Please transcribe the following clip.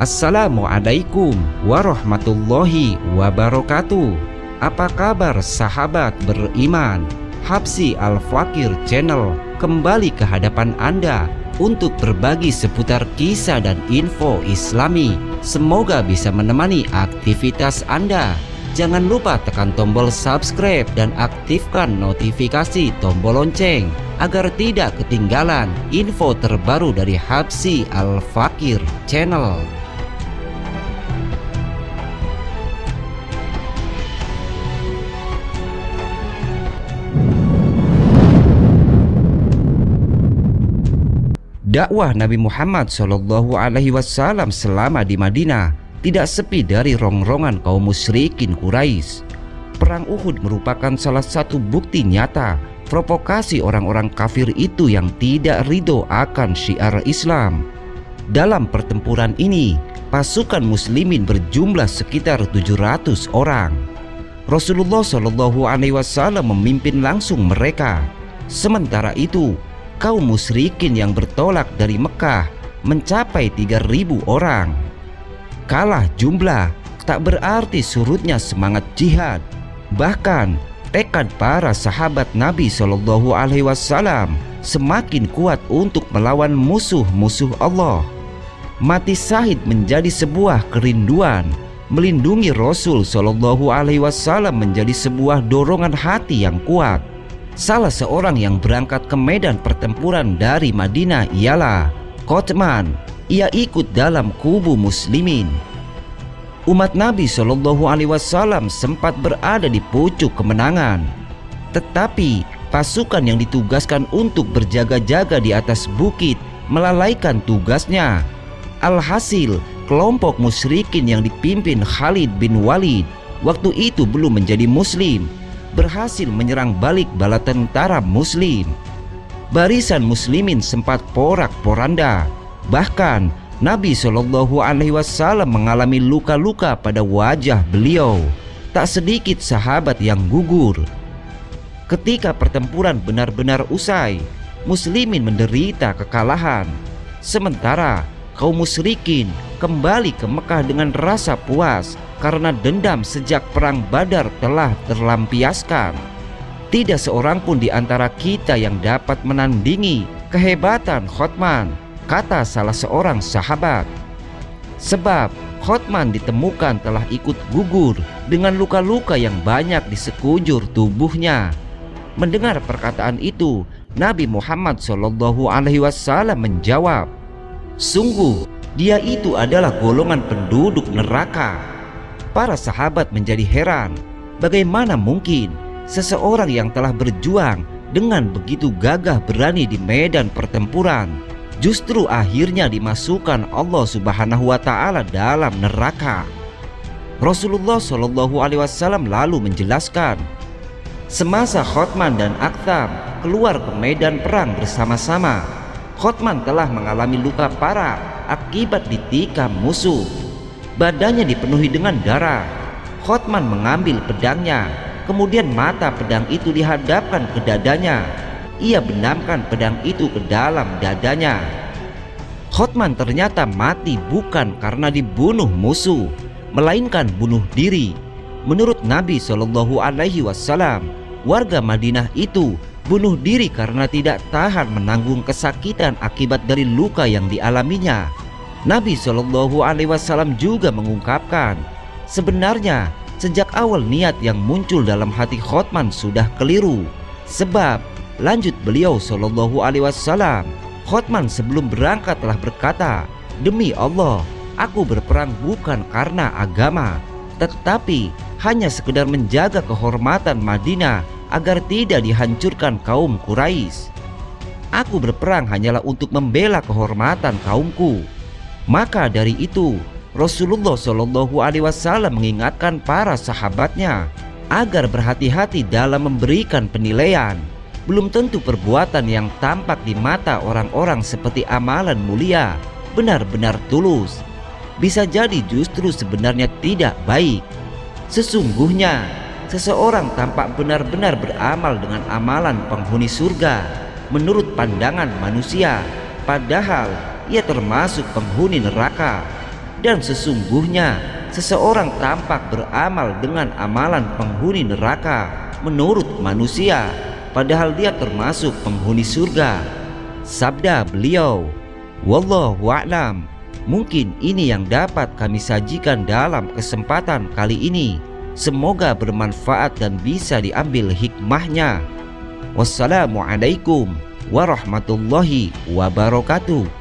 Assalamualaikum warahmatullahi wabarakatuh. Apa kabar sahabat beriman? Habsy Al-Fakir Channel kembali ke hadapan Anda untuk berbagi seputar kisah dan info Islami. Semoga bisa menemani aktivitas Anda. Jangan lupa tekan tombol subscribe dan aktifkan notifikasi tombol lonceng agar tidak ketinggalan info terbaru dari Habsy Al-Fakir Channel. Dakwah Nabi Muhammad SAW selama di Madinah tidak sepi dari rongrongan kaum musyrikin Quraisy. Perang Uhud merupakan salah satu bukti nyata provokasi orang-orang kafir itu yang tidak ridho akan syiar Islam. Dalam pertempuran ini, pasukan muslimin berjumlah sekitar 700 orang. Rasulullah SAW memimpin langsung mereka. Sementara itu, kaum musyrikin yang bertolak dari Mekah mencapai 3.000 orang. Kalah jumlah tak berarti surutnya semangat jihad. Bahkan tekad para sahabat Nabi SAW semakin kuat untuk melawan musuh-musuh Allah. Mati syahid menjadi sebuah kerinduan. Melindungi Rasul SAW menjadi sebuah dorongan hati yang kuat. Salah seorang yang berangkat ke medan pertempuran dari Madinah ialah Qotman. Ia ikut dalam kubu muslimin. Umat Nabi SAW sempat berada di pucuk kemenangan. Tetapi pasukan yang ditugaskan untuk berjaga-jaga di atas bukit melalaikan tugasnya. Alhasil, kelompok musyrikin yang dipimpin Khalid bin Walid waktu itu belum menjadi muslim berhasil menyerang balik bala tentara muslim. Barisan muslimin sempat porak-poranda. Bahkan Nabi SAW mengalami luka-luka pada wajah beliau. Tak sedikit sahabat yang gugur. Ketika pertempuran benar-benar usai, muslimin menderita kekalahan. Sementara kaum musyrikin kembali ke Mekah dengan rasa puas karena dendam sejak perang Badar telah terlampiaskan. Tidak seorang pun di antara kita yang dapat menandingi kehebatan Qotman, kata salah seorang sahabat. Sebab Qotman ditemukan telah ikut gugur dengan luka-luka yang banyak di sekujur tubuhnya. Mendengar perkataan itu, Nabi Muhammad SAW menjawab, "Sungguh, dia itu adalah golongan penduduk neraka." Para sahabat menjadi heran, bagaimana mungkin seseorang yang telah berjuang dengan begitu gagah berani di medan pertempuran justru akhirnya dimasukkan Allah Subhanahu wa Ta'ala dalam neraka. Rasulullah SAW lalu menjelaskan, semasa Qotman dan Aktham keluar ke medan perang bersama-sama, Qotman telah mengalami luka parah akibat ditikam musuh. Badannya dipenuhi dengan darah. Qotman mengambil pedangnya, kemudian mata pedang itu dihadapkan ke dadanya. Ia benamkan pedang itu ke dalam dadanya. Qotman ternyata mati bukan karena dibunuh musuh, melainkan bunuh diri. Menurut Nabi SAW, warga Madinah itu bunuh diri karena tidak tahan menanggung kesakitan akibat dari luka yang dialaminya. Nabi SAW juga mengungkapkan, sebenarnya sejak awal niat yang muncul dalam hati Qotman sudah keliru. Sebab lanjut beliau SAW, Qotman sebelum berangkat telah berkata, demi Allah, aku berperang bukan karena agama, tetapi hanya sekedar menjaga kehormatan Madinah agar tidak dihancurkan kaum Quraisy. Aku berperang hanyalah untuk membela kehormatan kaumku. Maka dari itu, Rasulullah SAW mengingatkan para sahabatnya agar berhati-hati dalam memberikan penilaian. Belum tentu perbuatan yang tampak di mata orang-orang seperti amalan mulia benar-benar tulus. Bisa jadi justru sebenarnya tidak baik. Sesungguhnya, seseorang tampak benar-benar beramal dengan amalan penghuni surga menurut pandangan manusia, padahal ia termasuk penghuni neraka. Dan sesungguhnya seseorang tampak beramal dengan amalan penghuni neraka menurut manusia, padahal dia termasuk penghuni surga. Sabda beliau, wallahu a'lam. Mungkin ini yang dapat kami sajikan dalam kesempatan kali ini. Semoga bermanfaat dan bisa diambil hikmahnya. Wassalamualaikum warahmatullahi wabarakatuh.